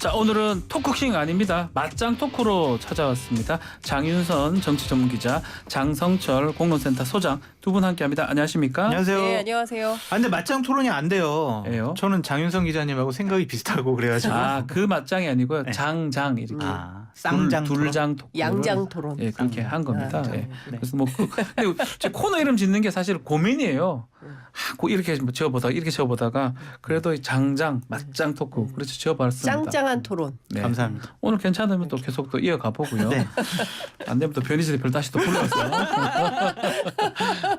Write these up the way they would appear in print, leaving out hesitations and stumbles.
자, 오늘은 토크킹 아닙니다. 맞짱 토크로 찾아왔습니다. 장윤선 정치전문기자, 장성철 공론센터 소장 두 분 함께합니다. 안녕하십니까? 안녕하세요. 네, 안녕하세요. 근데 맞짱 토론이 안 돼요. 왜요? 저는 장윤성 기자님하고 생각이 비슷하고 그래가지고. 그 맞짱이 아니고요. 네. 장장 이렇게. 쌍장 토론. 둘장 토크. 양장 토론. 예, 그렇게 한 겁니다. 아, 예. 네. 그래서 뭐 근데 제 코너 이름 짓는 게 사실 고민이에요. 이렇게 지어보다가 그래도 이 장장 맞짱 토크 그래서 지어봤습니다. 짱짱한 토론. 네. 감사합니다. 오늘 괜찮으면 또 계속 또 이어가 보고요. 네. 안 되면 또 변희재대표 다시 또 불러서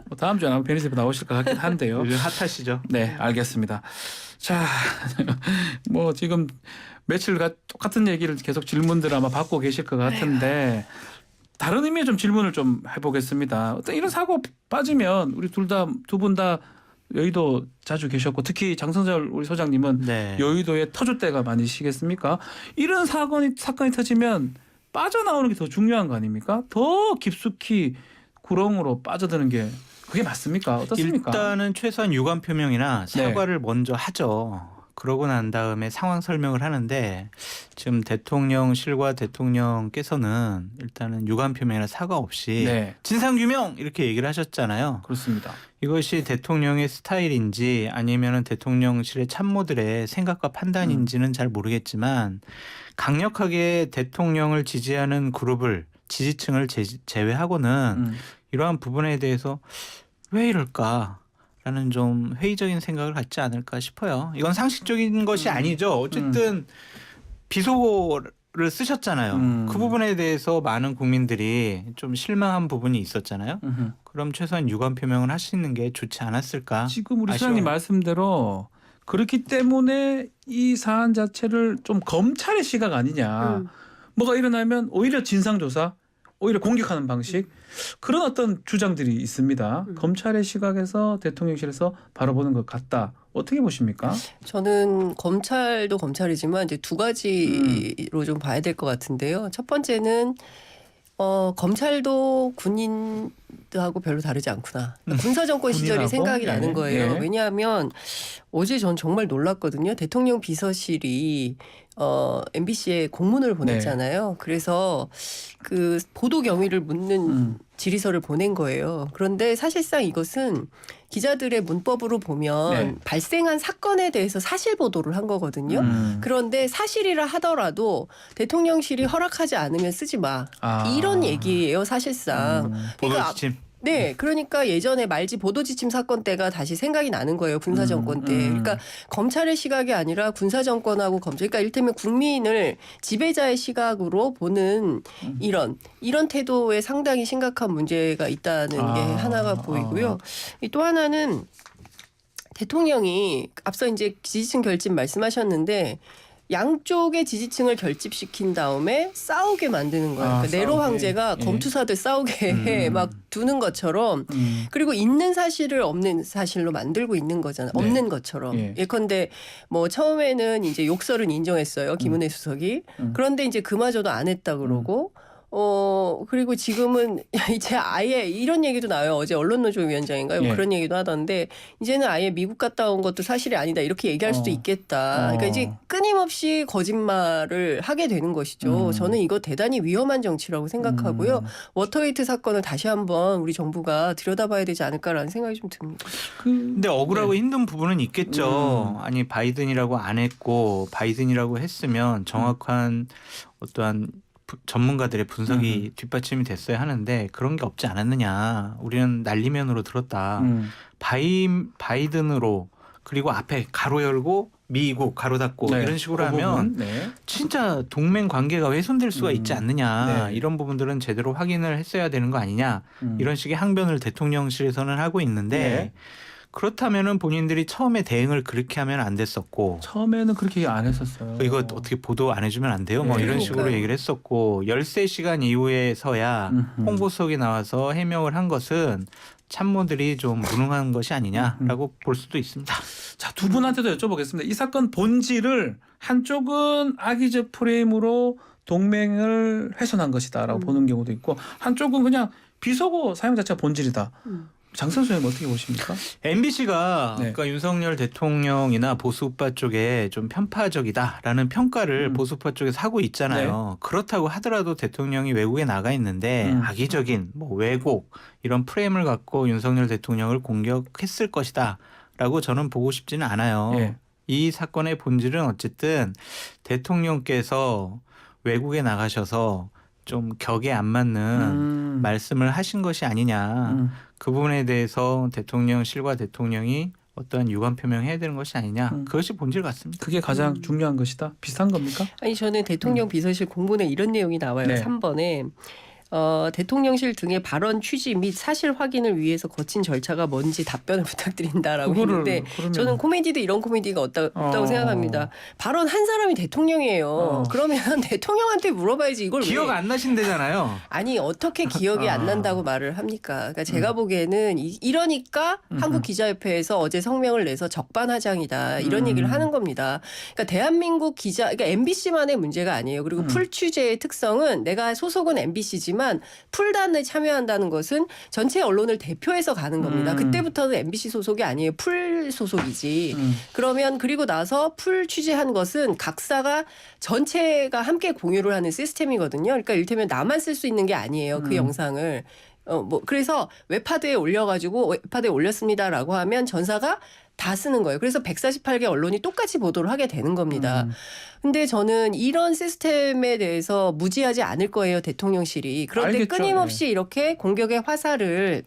뭐 다음 주에 아마 변희재대표 나오실 것 같긴 한데요. 요즘 핫하시죠? 네, 알겠습니다. 자, 뭐 지금 며칠 똑같은 얘기를 계속 질문들 아마 받고 계실 것 같은데 다른 의미의 좀 질문을 좀 해보겠습니다. 어떤 이런 사고 빠지면 우리 두 분 다 여의도 자주 계셨고 특히 장성철 우리 소장님은 네. 여의도에 터줏대가 많으시겠습니까? 이런 사건이 터지면 빠져나오는 게 더 중요한 거 아닙니까? 더 깊숙이 구렁으로 빠져드는 게 그게 맞습니까? 어떻습니까? 일단은 최소한 유감 표명이나 사과를 먼저 하죠. 그러고 난 다음에 상황 설명을 하는데 지금 대통령실과 대통령께서는 일단은 유감 표명이나 사과 없이 네, 진상 규명 이렇게 얘기를 하셨잖아요. 그렇습니다. 이것이 대통령의 스타일인지 아니면은 대통령실의 참모들의 생각과 판단인지는 잘 모르겠지만 강력하게 대통령을 지지하는 그룹을 지지층을 제외하고는 이러한 부분에 대해서 왜 이럴까라는 좀 회의적인 생각을 갖지 않을까 싶어요. 이건 상식적인 것이 아니죠. 어쨌든 비속어를 쓰셨잖아요. 그 부분에 대해서 많은 국민들이 좀 실망한 부분이 있었잖아요. 그럼 최소한 유감 표명을 하시는 게 좋지 않았을까? 지금 우리 아쉬워요. 소장님 말씀대로 그렇기 때문에 이 사안 자체를 좀 검찰의 시각 아니냐. 뭐가 일어나면 오히려 진상조사, 오히려 공격하는 방식 그런 어떤 주장들이 있습니다. 검찰의 시각에서 대통령실에서 바라보는 것 같다. 어떻게 보십니까? 저는 검찰도 검찰이지만 이제 두 가지로 좀 봐야 될 것 같은데요. 첫 번째는 검찰도 군인하고 별로 다르지 않구나. 군사정권 시절이 군인하고? 생각이 네. 나는 거예요. 네. 왜냐하면 어제 전 정말 놀랐거든요. 대통령 비서실이 MBC에 공문을 보냈잖아요. 그래서 그 보도 경위를 묻는 질의서를 보낸 거예요. 그런데 사실상 이것은 기자들의 문법으로 보면 네. 발생한 사건에 대해서 사실 보도를 한 거거든요. 그런데 사실이라 하더라도 대통령실이 허락하지 않으면 쓰지 마. 이런 얘기예요, 사실상. 보도 그러니까 지침. 네, 그러니까 예전에 말지 보도지침 사건 때가 다시 생각이 나는 거예요. 군사정권 때. 그러니까 검찰의 시각이 아니라 군사정권하고 검찰. 그러니까 이를테면 국민을 지배자의 시각으로 보는 이런 태도에 상당히 심각한 문제가 있다는 게 하나가 보이고요. 또 하나는 대통령이 앞서 이제 지지층 결집 말씀하셨는데 양쪽의 지지층을 결집시킨 다음에 싸우게 만드는 거예요. 그러니까 네로 싸우게. 황제가 예. 검투사들 싸우게 막 두는 것처럼 그리고 있는 사실을 없는 사실로 만들고 있는 거잖아요. 네. 없는 것처럼. 예. 예컨대 뭐 처음에는 이제 욕설은 인정했어요. 김은혜 수석이. 그런데 이제 그마저도 안 했다 그러고 그리고 지금은 이제 아예 이런 얘기도 나와요. 어제 언론노조위원장인가요? 예. 그런 얘기도 하던데 이제는 아예 미국 갔다 온 것도 사실이 아니다. 이렇게 얘기할 수도 있겠다. 그러니까 이제 끊임없이 거짓말을 하게 되는 것이죠. 저는 이거 대단히 위험한 정치라고 생각하고요. 워터게이트 사건을 다시 한번 우리 정부가 들여다봐야 되지 않을까라는 생각이 좀 듭니다. 근데 억울하고 힘든 부분은 있겠죠. 아니 바이든이라고 안 했고 바이든이라고 했으면 정확한 어떠한 전문가들의 분석이 뒷받침이 됐어야 하는데 그런 게 없지 않았느냐. 우리는 날리면으로 들었다. 바이든으로 그리고 앞에 가로 열고 미국 가로 닫고 네, 이런 식으로 그 하면 부분. 네. 진짜 동맹 관계가 훼손될 수가 있지 않느냐. 네. 이런 부분들은 제대로 확인을 했어야 되는 거 아니냐. 이런 식의 항변을 대통령실에서는 하고 있는데 네. 그렇다면은 본인들이 처음에 대응을 그렇게 하면 안 됐었고 처음에는 그렇게 안 했었어요. 이거 어떻게 보도 안 해주면 안 돼요? 뭐 네. 이런 식으로 그러니까요. 얘기를 했었고 13시간 이후에서야 홍보석이 나와서 해명을 한 것은 참모들이 좀 무능한 것이 아니냐라고 볼 수도 있습니다. 자, 두 분한테도 여쭤보겠습니다. 이 사건 본질을 한쪽은 악의적 프레임으로 동맹을 훼손한 것이다라고 보는 경우도 있고 한쪽은 그냥 비속어 사용 자체가 본질이다. 장선 소장님 어떻게 보십니까? MBC가 네. 그러니까 윤석열 대통령이나 보수파 쪽에 좀 편파적이다라는 평가를 보수파 쪽에서 하고 있잖아요. 그렇다고 하더라도 대통령이 외국에 나가 있는데 악의적인 뭐 왜곡 이런 프레임을 갖고 윤석열 대통령을 공격했을 것이다라고 저는 보고 싶지는 않아요. 예. 이 사건의 본질은 어쨌든 대통령께서 외국에 나가셔서 좀 격에 안 맞는 말씀을 하신 것이 아니냐. 그 부분에 대해서 대통령실과 대통령이 어떠한 유감 표명해야 되는 것이 아니냐. 그것이 본질 같습니다. 그게 가장 중요한 것이다. 비슷한 겁니까? 아니 저는 대통령 비서실 공문에 이런 내용이 나와요. 네. 3번에 대통령실 등의 발언 취지 및 사실 확인을 위해서 거친 절차가 뭔지 답변을 부탁드린다라고 했는데 그러면 저는 코미디도 이런 코미디가 없다고 생각합니다. 발언 한 사람이 대통령이에요. 그러면 대통령한테 물어봐야지 이걸 기억 왜. 안 나신대잖아요. 아니 어떻게 기억이 안 난다고 말을 합니까? 그러니까 제가 보기에는 이러니까 한국기자협회에서 어제 성명을 내서 적반하장이다 이런 얘기를 하는 겁니다. 그러니까 대한민국 기자, 그러니까 MBC만의 문제가 아니에요. 그리고 풀 취재의 특성은 내가 소속은 MBC지만 풀단에 참여한다는 것은 전체 언론을 대표해서 가는 겁니다. 그때부터는 MBC 소속이 아니에요. 풀 소속이지. 그러면 그리고 나서 풀 취재한 것은 각사가 전체가 함께 공유를 하는 시스템이거든요. 그러니까 이를테면 나만 쓸 수 있는 게 아니에요. 그 영상을. 그래서 웹하드에 올려가지고 웹하드에 올렸습니다라고 하면 전사가 다 쓰는 거예요. 그래서 148개 언론이 똑같이 보도를 하게 되는 겁니다. 근데 저는 이런 시스템에 대해서 무지하지 않을 거예요. 대통령실이. 그런데 알겠죠. 끊임없이 이렇게 공격의 화살을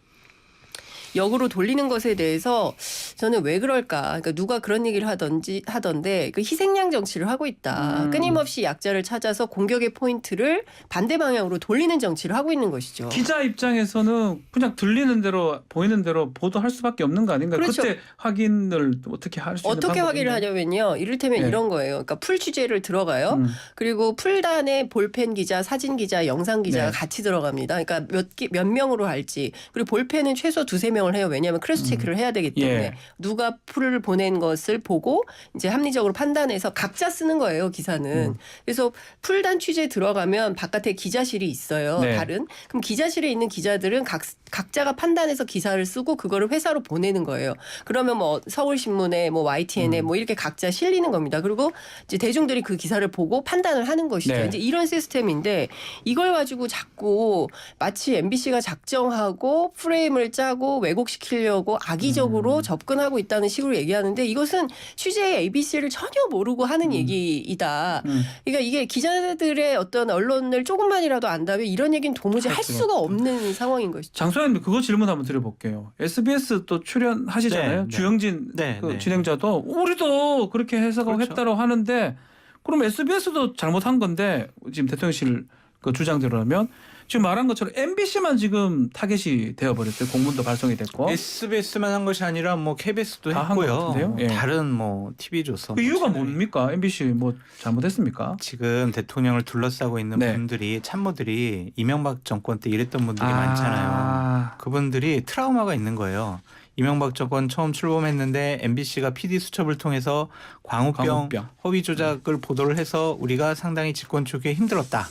역으로 돌리는 것에 대해서 저는 왜 그럴까? 그러니까 누가 그런 얘기를 하던데 그 희생양 정치를 하고 있다. 끊임없이 약자를 찾아서 공격의 포인트를 반대 방향으로 돌리는 정치를 하고 있는 것이죠. 기자 입장에서는 그냥 들리는 대로 보이는 대로 보도할 수밖에 없는 거 아닌가요? 그렇죠. 그때 확인을 어떻게 할 수 있는 어떻게 확인을 하냐면요. 이를테면 네. 이런 거예요. 그러니까 풀 취재를 들어가요. 그리고 풀단에 볼펜 기자, 사진 기자, 영상 기자가 네. 같이 들어갑니다. 그러니까 몇 명으로 할지. 그리고 볼펜은 최소 2-3명을 해요. 왜냐하면 크로스 체크를 해야 되기 때문에. 예. 누가 풀을 보낸 것을 보고 이제 합리적으로 판단해서 각자 쓰는 거예요. 기사는. 그래서 풀단 취재 들어가면 바깥에 기자실이 있어요. 네. 다른. 그럼 기자실에 있는 기자들은 각자가 판단해서 기사를 쓰고 그거를 회사로 보내는 거예요. 그러면 뭐 서울신문에 뭐 YTN에 뭐 이렇게 각자 실리는 겁니다. 그리고 이제 대중들이 그 기사를 보고 판단을 하는 것이죠. 네. 이제 이런 시스템인데 이걸 가지고 자꾸 마치 MBC가 작정하고 프레임을 짜고 왜곡시키려고 악의적으로 접근하고 있다는 식으로 얘기하는데 이것은 취재의 ABC를 전혀 모르고 하는 얘기이다. 그러니까 이게 기자들의 어떤 언론을 조금만이라도 안다면 이런 얘기는 도무지 할 수가 없는 상황인 것이죠. 장소연님 그거 질문 한번 드려볼게요. SBS 또 출연하시잖아요. 네, 네. 주영진 네, 그 네. 진행자도 우리도 그렇게 해석하고 그렇죠. 했다고 하는데 그럼 SBS도 잘못한 건데 지금 대통령실 그 주장대로라면 지금 말한 것처럼 MBC만 지금 타겟이 되어버렸대요. 공문도 발송이 됐고. SBS만 한 것이 아니라 뭐 KBS도 다 한 것 했고요. 같은데요? 예. 다른 뭐 TV조선. 그 이유가 뭡니까? MBC 뭐 잘못했습니까? 지금 대통령을 둘러싸고 있는 네. 분들이 참모들이 이명박 정권 때 일했던 분들이 많잖아요. 아. 그분들이 트라우마가 있는 거예요. 이명박 정권 처음 출범했는데 MBC가 PD 수첩을 통해서 광우병 허위 조작을 보도를 해서 우리가 상당히 집권 초기에 힘들었다.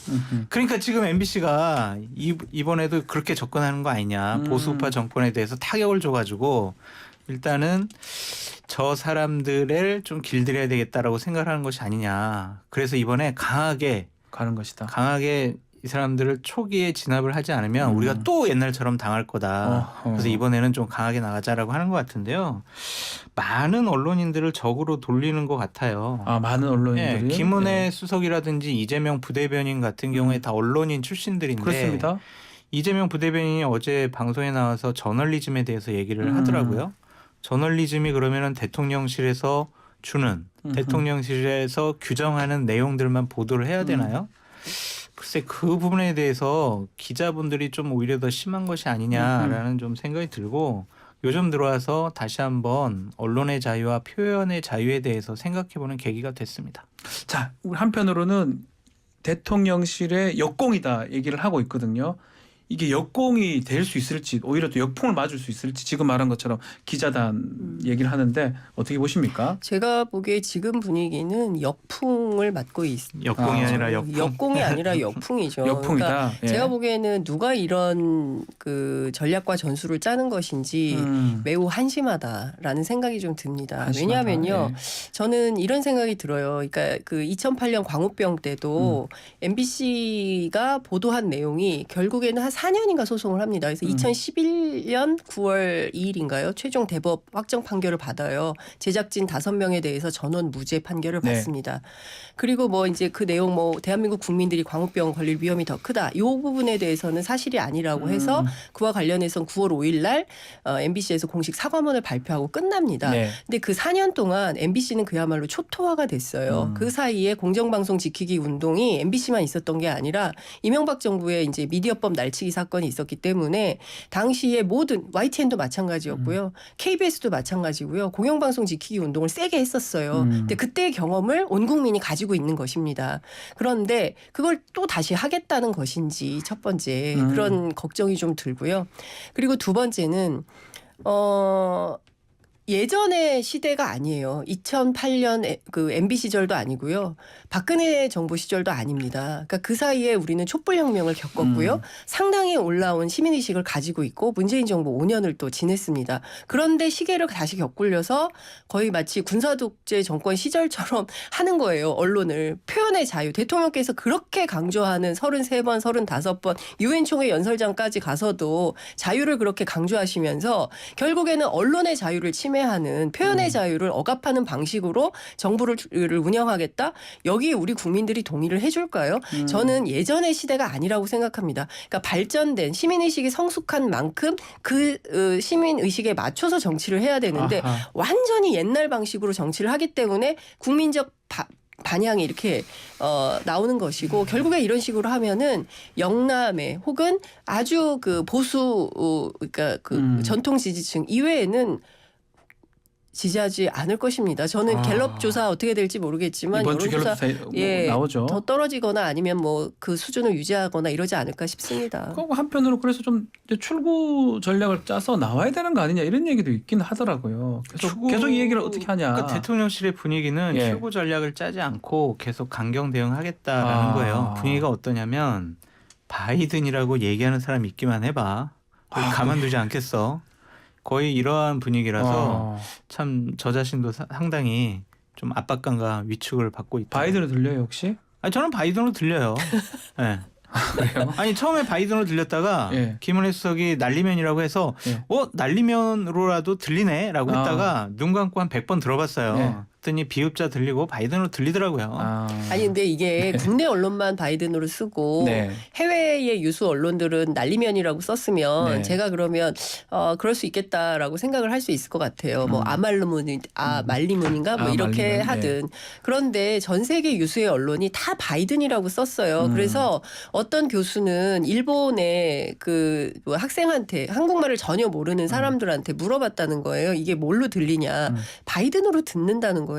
그러니까 지금 MBC가 이번에도 그렇게 접근하는 거 아니냐. 보수파 정권에 대해서 타격을 줘가지고 일단은 저 사람들을 좀 길들여야 되겠다라고 생각하는 것이 아니냐. 그래서 이번에 강하게 이 사람들을 초기에 진압을 하지 않으면 우리가 또 옛날처럼 당할 거다. 그래서 이번에는 좀 강하게 나가자라고 하는 것 같은데요. 많은 언론인들을 적으로 돌리는 것 같아요. 아, 많은 언론인들이. 네, 김은혜 수석이라든지 이재명 부대변인 같은 경우에 다 언론인 출신들인데 그렇습니다. 이재명 부대변인이 어제 방송에 나와서 저널리즘에 대해서 얘기를 하더라고요. 저널리즘이 그러면은 대통령실에서 주는 대통령실에서 규정하는 내용들만 보도를 해야 되나요? 글쎄 그 부분에 대해서 기자분들이 좀 오히려 더 심한 것이 아니냐라는 좀 생각이 들고 요즘 들어와서 다시 한번 언론의 자유와 표현의 자유에 대해서 생각해보는 계기가 됐습니다. 자, 우리 한편으로는 대통령실의 역공이다 얘기를 하고 있거든요. 이게 역공이 될 수 있을지 오히려 또 역풍을 맞을 수 있을지 지금 말한 것처럼 기자단 얘기를 하는데 어떻게 보십니까? 제가 보기에 지금 분위기는 역풍을 맞고 있습니다. 역공이 아니라 역풍. 역공이 아니라 역풍이죠. 역풍이다. 그러니까 예. 제가 보기에는 누가 이런 그 전략과 전술을 짜는 것인지 매우 한심하다라는 생각이 좀 듭니다. 한심하다. 왜냐하면요, 예. 저는 이런 생각이 들어요. 그러니까 그 2008년 광우병 때도 MBC가 보도한 내용이 결국에는 한 4년인가 소송을 합니다. 그래서 2011년 9월 2일인가요? 최종 대법 확정 판결을 받아요. 제작진 5명에 대해서 전원 무죄 판결을 네. 받습니다. 그리고 뭐 이제 그 내용 뭐 대한민국 국민들이 광우병 걸릴 위험이 더 크다. 이 부분에 대해서는 사실이 아니라고 해서 그와 관련해서 9월 5일 날 MBC에서 공식 사과문을 발표하고 끝납니다. 네. 근데 그 4년 동안 MBC는 그야말로 초토화가 됐어요. 그 사이에 공정방송 지키기 운동이 MBC만 있었던 게 아니라 이명박 정부의 이제 미디어법 날치기 사건이 있었기 때문에 당시에 모든 YTN도 마찬가지였고요. KBS도 마찬가지고요. 공영방송 지키기 운동을 세게 했었어요. 근데 그때의 경험을 온 국민이 가지고 있는 것입니다. 그런데 그걸 또 다시 하겠다는 것인지 첫 번째 그런 걱정이 좀 들고요. 그리고 두 번째는 예전의 시대가 아니에요. 2008년 그 MB 시절도 아니고요. 박근혜 정부 시절도 아닙니다. 그러니까 그 사이에 우리는 촛불혁명을 겪었고요. 상당히 올라온 시민의식을 가지고 있고 문재인 정부 5년을 또 지냈습니다. 그런데 시계를 다시 격굴려서 거의 마치 군사독재 정권 시절처럼 하는 거예요. 언론을. 표현의 자유. 대통령께서 그렇게 강조하는 33번, 35번 유엔 총회 연설장까지 가서도 자유를 그렇게 강조하시면서 결국에는 언론의 자유를 침해하는 표현의 자유를 억압하는 방식으로 정부를 운영하겠다. 여기에 우리 국민들이 동의를 해줄까요? 저는 예전의 시대가 아니라고 생각합니다. 그러니까 발전된 시민의식이 성숙한 만큼 그 시민의식에 맞춰서 정치를 해야 되는데 아하. 완전히 옛날 방식으로 정치를 하기 때문에 국민적 반향이 이렇게 나오는 것이고 결국에 이런 식으로 하면은 영남에 혹은 아주 그 보수 그러니까 그 전통 지지층 이외에는 지지하지 않을 것입니다. 저는 갤럽 조사 어떻게 될지 모르겠지만 이번 주 갤럽 조사 나오죠. 더 떨어지거나 아니면 뭐 그 수준을 유지하거나 이러지 않을까 싶습니다. 그리고 한편으로 그래서 좀 이제 출구 전략을 짜서 나와야 되는 거 아니냐 이런 얘기도 있긴 하더라고요. 계속 이 얘기를 어떻게 하냐. 그러니까 대통령실의 분위기는 예. 출구 전략을 짜지 않고 계속 강경 대응하겠다라는 거예요. 분위기가 어떠냐면 바이든이라고 얘기하는 사람 있기만 해봐. 우리 가만두지 않겠어. 거의 이러한 분위기라서 참 저 자신도 상당히 좀 압박감과 위축을 받고 있다. 바이든을 들려요 혹시? 아니 저는 바이든으로 들려요. 네. 그래요? 아니 처음에 바이든으로 들렸다가 예. 김은혜 수석이 날리면이라고 해서 예. 날리면으로라도 들리네라고 했다가 눈 감고 한 100번 들어봤어요. 예. 그랬더니 비읍자 들리고 바이든으로 들리더라고요. 아니 근데 이게 국내 언론만 바이든으로 쓰고 네. 해외의 유수 언론들은 날리면이라고 썼으면 네. 제가 그러면 그럴 수 있겠다라고 생각을 할 수 있을 것 같아요. 뭐 말리문인가 뭐 이렇게 말리문, 하든. 그런데 전 세계 유수의 언론이 다 바이든이라고 썼어요. 그래서 어떤 교수는 일본의 그 학생한테 한국말을 전혀 모르는 사람들한테 물어봤다는 거예요. 이게 뭘로 들리냐? 바이든으로 듣는다는 거예요.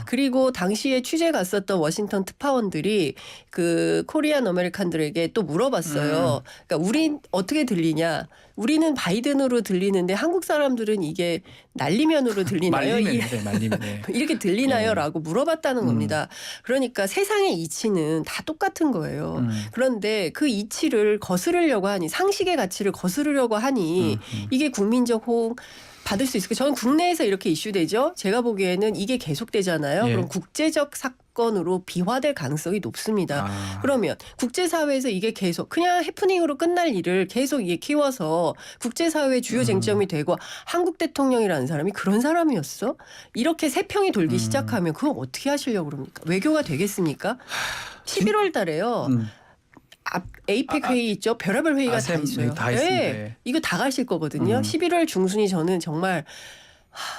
그리고 당시에 취재 갔었던 워싱턴 특파원들이 그 코리안 아메리칸들에게 또 물어봤어요. 그러니까 우린 어떻게 들리냐? 우리는 바이든으로 들리는데 한국 사람들은 이게 날리면으로 들리나요? 말리면. 네. 이렇게 들리나요? 라고 물어봤다는 겁니다. 그러니까 세상의 이치는 다 똑같은 거예요. 그런데 그 이치를 거스르려고 하니 상식의 가치를 거스르려고 하니 이게 국민적 호응 받을 수 있을까? 저는 국내에서 이렇게 이슈되죠. 제가 보기에는 이게 계속되잖아요. 예. 그럼 국제적 사건으로 비화될 가능성이 높습니다. 그러면 국제사회에서 이게 계속 그냥 해프닝으로 끝날 일을 계속 이게 키워서 국제사회의 주요 쟁점이 되고 한국 대통령이라는 사람이 그런 사람이었어? 이렇게 세평이 돌기 시작하면 그건 어떻게 하시려고 그럽니까? 외교가 되겠습니까? 11월 달에요. 에이펙 회의 있죠. 별의별 회의가 다 아셈, 있어요. 다 있습니다. 네. 이거 다 가실 거거든요. 11월 중순이 저는 정말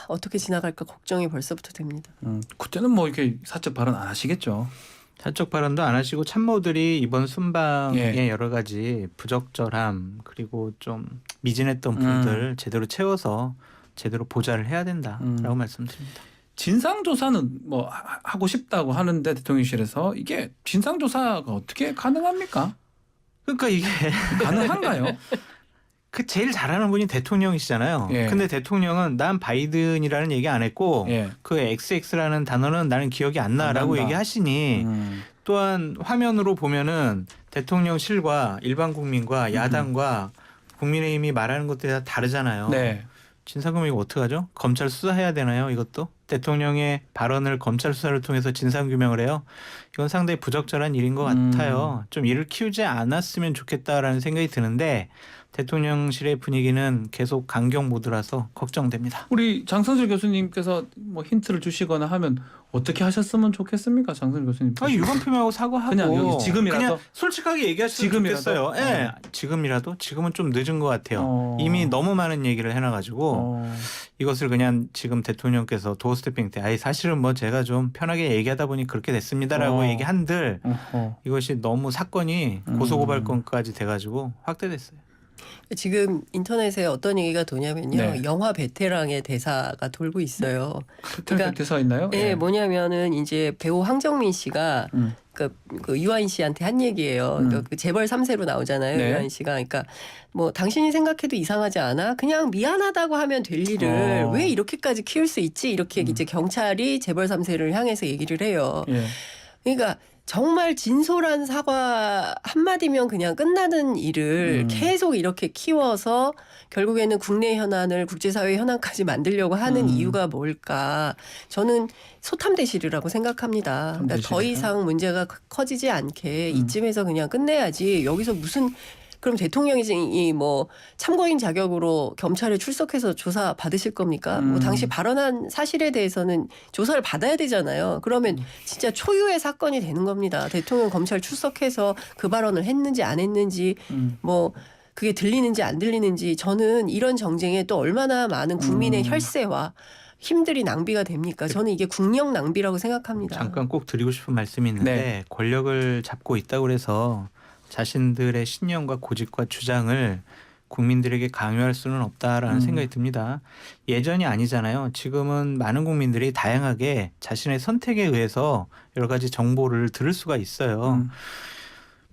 어떻게 지나갈까 걱정이 벌써부터 됩니다. 그때는 뭐 이렇게 사적 발언 안 하시겠죠. 사적 발언도 안 하시고 참모들이 이번 순방의 예. 여러 가지 부적절함 그리고 좀 미진했던 부분들 제대로 채워서 제대로 보좌를 해야 된다라고 말씀드립니다. 진상조사는 뭐 하고 싶다고 하는데 대통령실에서 이게 진상조사가 어떻게 가능합니까? 그러니까 이게 가능한가요? 그 제일 잘하는 분이 대통령이시잖아요. 예. 근데 대통령은 난 바이든이라는 얘기 안 했고 예. 그 XX라는 단어는 나는 기억이 안 나라고 난다. 얘기하시니 또한 화면으로 보면은 대통령실과 일반 국민과 야당과 국민의힘이 말하는 것들이 다 다르잖아요. 네. 진상규명 이거 어떡하죠? 검찰 수사해야 되나요? 이것도? 대통령의 발언을 검찰 수사를 통해서 진상규명을 해요. 이건 상당히 부적절한 일인 것 같아요. 좀 일을 키우지 않았으면 좋겠다라는 생각이 드는데 대통령실의 분위기는 계속 강경 모드라서 걱정됩니다. 우리 장선실 교수님께서 뭐 힌트를 주시거나 하면 어떻게 하셨으면 좋겠습니까, 장선실 교수님? 유감 표명하고 사과하고 그냥 여기 지금이라도? 그냥 솔직하게 얘기하시면 지금이라도? 좋겠어요. 예, 지금이라도 지금은 좀 늦은 것 같아요. 이미 너무 많은 얘기를 해놔가지고 이것을 그냥 지금 대통령께서 도어스태핑 때 사실은 뭐 제가 좀 편하게 얘기하다 보니 그렇게 됐습니다라고 얘기한들 이것이 너무 사건이 고소고발건까지 돼가지고 확대됐어요. 지금 인터넷에 어떤 얘기가 도냐면요. 네. 영화 베테랑의 대사가 돌고 있어요. 그러니까 대사 있나요? 예, 뭐냐면은 이제 배우 황정민 씨가 음. 그 유아인 씨한테 한 얘기예요. 그러니까 그 재벌 3세로 나오잖아요. 네. 유아인 씨가. 그러니까 뭐 당신이 생각해도 이상하지 않아? 그냥 미안하다고 하면 될 일을 왜 이렇게까지 키울 수 있지? 이렇게 이제 경찰이 재벌 3세를 향해서 얘기를 해요. 예. 그러니까 정말 진솔한 사과 한마디면 그냥 끝나는 일을 계속 이렇게 키워서 결국에는 국내 현안을 국제사회 현안까지 만들려고 하는 이유가 뭘까? 저는 소탐대실이라고 생각합니다. 그러니까 더 이상 문제가 커지지 않게 이쯤에서 그냥 끝내야지. 여기서 무슨 그럼 대통령이 뭐 참고인 자격으로 경찰에 출석해서 조사 받으실 겁니까? 뭐 당시 발언한 사실에 대해서는 조사를 받아야 되잖아요. 그러면 진짜 초유의 사건이 되는 겁니다. 대통령 검찰 출석해서 그 발언을 했는지 안 했는지 뭐 그게 들리는지 안 들리는지 저는 이런 정쟁에 또 얼마나 많은 국민의 혈세와 힘들이 낭비가 됩니까? 저는 이게 국력 낭비라고 생각합니다. 잠깐 꼭 드리고 싶은 말씀이 있는데 네. 권력을 잡고 있다고 해서 자신들의 신념과 고집과 주장을 국민들에게 강요할 수는 없다라는 생각이 듭니다. 예전이 아니잖아요. 지금은 많은 국민들이 다양하게 자신의 선택에 의해서 여러 가지 정보를 들을 수가 있어요.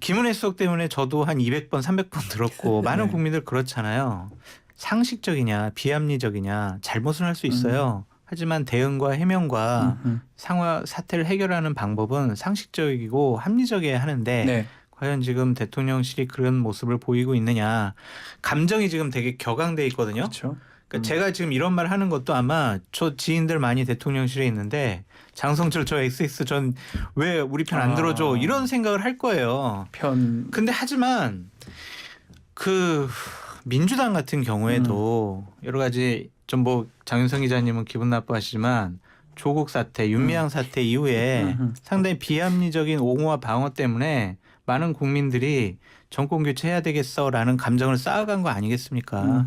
김은혜 수석 때문에 저도 한 200번, 300번 들었고 많은 국민들 그렇잖아요. 상식적이냐 비합리적이냐 잘못은 할 수 있어요. 하지만 대응과 해명과 상황 사태를 해결하는 방법은 상식적이고 합리적이어야 하는데 네. 과연 지금 대통령실이 그런 모습을 보이고 있느냐. 감정이 지금 되게 격앙돼 있거든요. 그렇죠. 그러니까 제가 지금 이런 말 하는 것도 아마 저 지인들 많이 대통령실에 있는데 장성철 저 XX 전 왜 우리 편 안 들어줘 이런 생각을 할 거예요. 근데 하지만 그 민주당 같은 경우에도 여러 가지 좀 뭐 장윤성 기자님은 기분 나빠하시지만 조국 사태, 윤미향 사태 이후에 상당히 비합리적인 옹호와 방어 때문에 많은 국민들이 정권 교체해야 되겠어라는 감정을 쌓아간 거 아니겠습니까?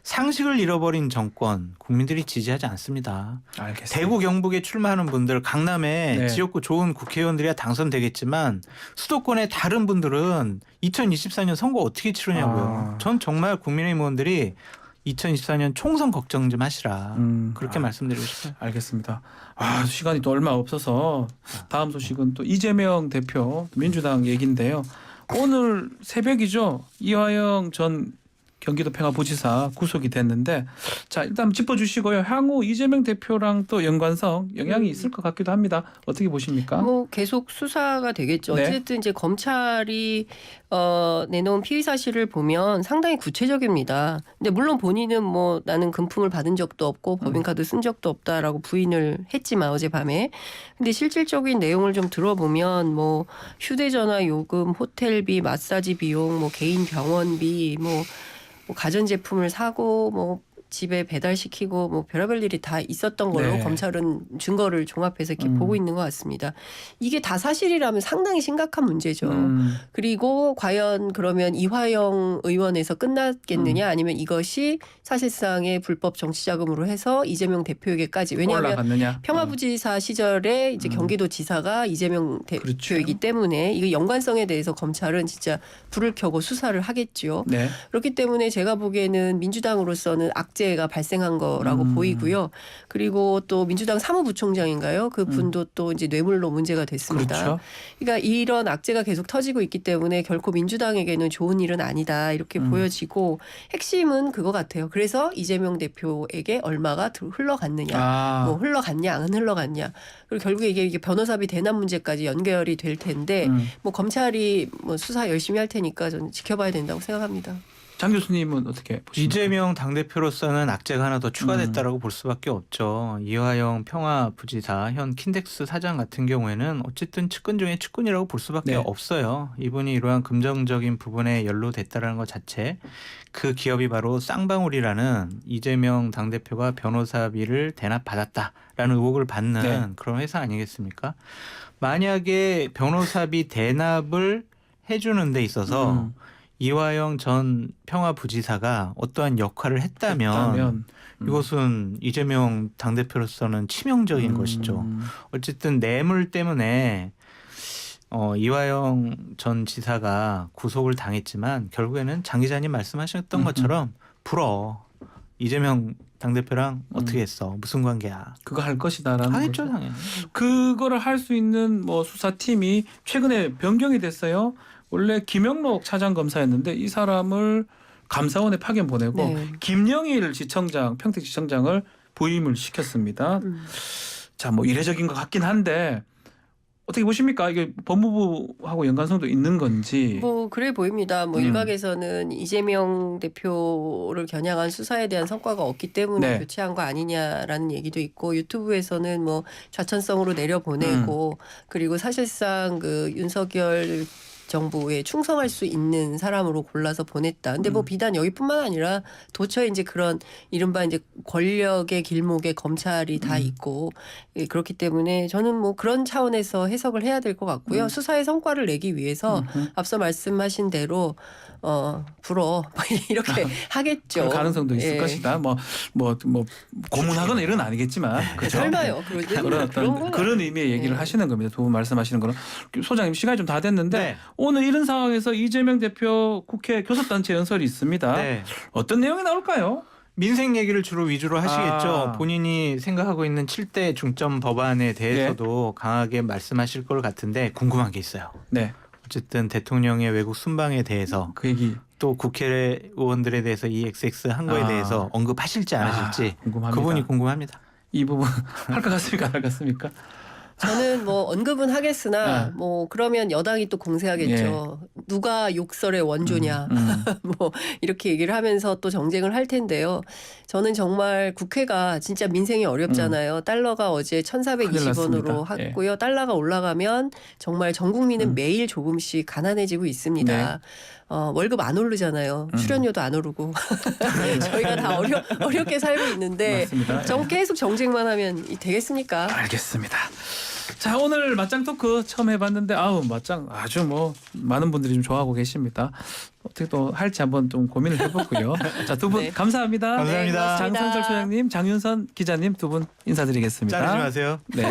상식을 잃어버린 정권 국민들이 지지하지 않습니다. 알겠습니다. 대구 경북에 출마하는 분들 강남에 네. 지역구 좋은 국회의원들이야 당선되겠지만 수도권의 다른 분들은 2024년 선거 어떻게 치르냐고요. 전 정말 국민의힘 의원들이 2024년 총선 걱정 좀 하시라. 그렇게 말씀드리고 싶어요. 알겠습니다. 시간이 또 얼마 없어서 다음 소식은 또 이재명 대표 민주당 얘기인데요. 오늘 새벽이죠. 이화영 전 경기도 평화부지사 구속이 됐는데 자 일단 짚어주시고요. 향후 이재명 대표랑 또 연관성 영향이 있을 것 같기도 합니다. 어떻게 보십니까? 뭐 계속 수사가 되겠죠. 네. 어쨌든 이제 검찰이 내놓은 피의 사실을 보면 상당히 구체적입니다. 근데 물론 본인은 뭐 나는 금품을 받은 적도 없고 법인카드 쓴 적도 없다라고 부인을 했지만 어젯밤에. 근데 실질적인 내용을 좀 들어보면 뭐 휴대전화 요금, 호텔비, 마사지 비용, 뭐 개인 병원비, 뭐 가전제품을 사고 뭐 집에 배달시키고 뭐 별의별 일이 다 있었던 걸로 네. 검찰은 증거를 종합해서 이렇게 보고 있는 것 같습니다. 이게 다 사실이라면 상당히 심각한 문제죠. 그리고 과연 그러면 이화영 의원에서 끝났겠느냐 아니면 이것이 사실상의 불법 정치자금으로 해서 이재명 대표에게까지 왜냐하면 올라갔느냐? 평화부지사 시절에 이제 경기도지사가 이재명 그렇죠. 대표이기 때문에 이거 연관성에 대해서 검찰은 진짜 불을 켜고 수사를 하겠죠. 네. 그렇기 때문에 제가 보기에는 민주당으로서는 악재가 발생한 거라고 보이고요. 그리고 또 민주당 사무부총장인가요? 그 분도 또 이제 뇌물로 문제가 됐습니다. 그렇죠. 그러니까 이런 악재가 계속 터지고 있기 때문에 결코 민주당에게는 좋은 일은 아니다 이렇게 보여지고 핵심은 그거 같아요. 그래서 이재명 대표에게 얼마가 흘러갔느냐, 뭐 흘러갔냐 안 흘러갔냐. 그리고 결국에 이게 변호사비 대납 문제까지 연결이 될 텐데 뭐 검찰이 뭐 수사 열심히 할 테니까 저는 지켜봐야 된다고 생각합니다. 장 교수님은 어떻게 보십니까? 이재명 당대표로서는 악재가 하나 더 추가됐다라고 볼 수밖에 없죠. 이화영 평화부지사 현 킨덱스 사장 같은 경우에는 어쨌든 측근 중에 측근이라고 볼 수밖에 네. 없어요. 이분이 이러한 금전적인 부분에 연루됐다라는 것 자체 그 기업이 바로 쌍방울이라는 이재명 당대표가 변호사비를 대납받았다라는 의혹을 받는 네. 그런 회사 아니겠습니까? 만약에 변호사비 대납을 해주는 데 있어서 이화영 전 평화부지사가 어떠한 역할을 했다면 이것은 이재명 당대표로서는 치명적인 것이죠. 어쨌든 뇌물 때문에 이화영 전 지사가 구속을 당했지만 결국에는 장 기자님 말씀하셨던 것처럼 불어. 이재명 당대표랑 어떻게 했어? 무슨 관계야? 그거 할 것이다라는 하겠죠 거죠. 당연히. 그거를 할 수 있는 뭐 수사팀이 최근에 변경이 됐어요. 원래 김영록 차장검사였는데 이 사람을 감사원에 파견 보내고 네. 김영일 지청장, 평택지청장을 부임을 시켰습니다. 자, 뭐 이례적인 것 같긴 한데 어떻게 보십니까? 이게 법무부하고 연관성도 있는 건지. 뭐 그래 보입니다. 뭐 일각에서는 이재명 대표를 겨냥한 수사에 대한 성과가 없기 때문에 네. 교체한 거 아니냐라는 얘기도 있고 유튜브에서는 뭐 좌천성으로 내려보내고 그리고 사실상 그 윤석열 정부에 충성할 수 있는 사람으로 골라서 보냈다. 근데 뭐 비단 여기뿐만 아니라 도처에 이제 그런 이른바 이제 권력의 길목에 검찰이 다 있고 예, 그렇기 때문에 저는 뭐 그런 차원에서 해석을 해야 될 것 같고요. 수사의 성과를 내기 위해서 앞서 말씀하신 대로 불어 이렇게 하겠죠. 그럴 가능성도 있을 예. 것이다. 뭐 고문하거나 이런 건 아니겠지만 그렇죠? 설마요. 그런 어떤 그런 의미의 얘기를 하시는 겁니다. 두 분 말씀하시는 거는. 소장님 시간이 좀 다 됐는데 네. 오늘 이런 상황에서 이재명 대표 국회 교섭단체 연설이 있습니다. 네. 어떤 내용이 나올까요? 민생 얘기를 주로 위주로 하시겠죠. 아. 본인이 생각하고 있는 7대 중점 법안에 대해서도 강하게 말씀하실 것 같은데 궁금한 게 있어요. 네, 어쨌든 대통령의 외국 순방에 대해서 그 얘기 또 국회의원들에 대해서 이 XX 한 거에 아. 대해서 언급하실지 안 하실지 궁금합니다. 그분이 궁금합니다. 이 부분 할 것 같습니까? 안 할 것 같습니까? 저는 뭐 언급은 하겠으나 네. 뭐 그러면 여당이 또 공세하겠죠. 누가 욕설의 원조냐. 뭐 이렇게 얘기를 하면서 또 정쟁을 할 텐데요. 저는 정말 국회가 진짜 민생이 어렵잖아요. 달러가 어제 큰일 1,420원으로 났습니다. 했고요. 달러가 올라가면 정말 전 국민은 매일 조금씩 가난해지고 있습니다. 네. 월급 안 오르잖아요. 출연료도 안 오르고 저희가 다 어렵게 살고 있는데 맞습니다. 계속 정쟁만 하면 되겠습니까? 알겠습니다. 자, 오늘 맞짱 토크 처음 해봤는데 맞짱 아주 뭐 많은 분들이 좀 좋아하고 계십니다. 어떻게 또 할지 한번 좀 고민을 해보고요. 자, 두 분 네. 감사합니다. 감사합니다. 네, 고맙습니다. 장성철 소장님, 장윤선 기자님 두 분 인사드리겠습니다. 자르지 마세요. 네.